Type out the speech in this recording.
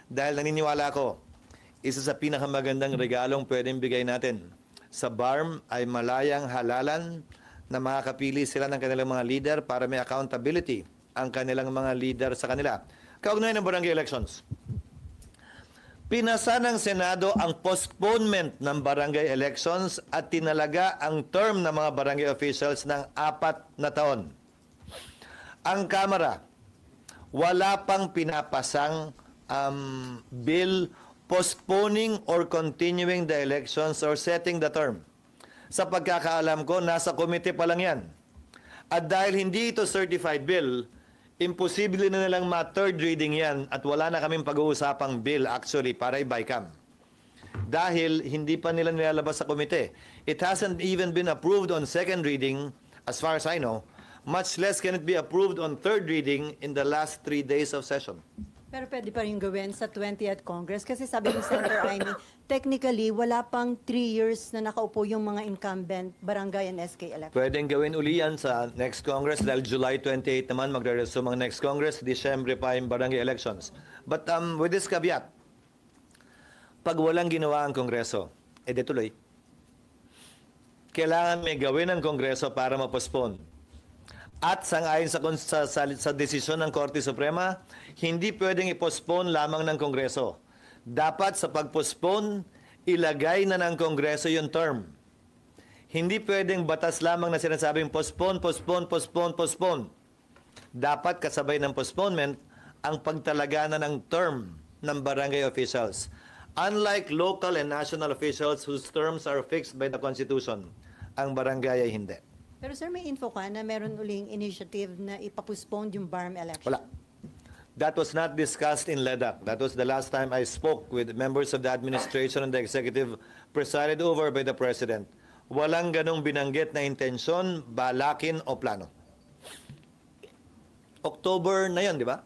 Dahil naniniwala ako, isa sa pinakamagandang regalong pwedeng bigay natin sa BARM ay malayang halalan na makakapili sila ng kanilang mga leader para may accountability ang kanilang mga leader sa kanila. Kaugnayan ng barangay elections. Pinasa ng Senado ang postponement ng barangay elections at tinalaga ang term ng mga barangay officials ng 4 na taon. Ang Kamara, wala pang pinapasang bill postponing or continuing the elections or setting the term. Sa pagkakaalam ko, nasa komite pa lang yan. At dahil hindi ito certified bill, imposible na nilang ma-third reading yan at wala na kaming pag-uusapang bill actually para i-bycam. Dahil hindi pa nila nilalabas sa komite. It hasn't even been approved on second reading as far as I know. Much less can it be approved on third reading in the last 3 days of session. Pero pwede pa rin gawin sa 20th Congress kasi sabi ni Senator Amy, technically, wala pang 3 years na nakaupo yung mga incumbent barangay and SK elections. Pwedeng gawin uli yan sa next Congress dahil July 28 naman magre-resume ang next Congress, Disyembre pa yung barangay elections. But with this caveat, pag walang ginawa ang Kongreso, di tuloy. Kailangan may gawin ang Kongreso para ma-postpone. At sangayon sa desisyon ng Korte Suprema, hindi pwedeng i-postpone lamang ng Kongreso. Dapat sa pag-postpone, ilagay na ng Kongreso yung term. Hindi pwedeng batas lamang na sinasabing postpone, postpone, postpone, postpone. Dapat kasabay ng postponement ang pagtalaga na ng term ng barangay officials. Unlike local and national officials whose terms are fixed by the Constitution, ang barangay ay hindi. Pero sir, may info ka na meron uling initiative na ipapostpone yung BARM election? Wala. That was not discussed in LEDAC. That was the last time I spoke with members of the administration and the executive presided over by the President. Walang ganong binanggit na intensyon, balakin o plano. October na yon, di ba?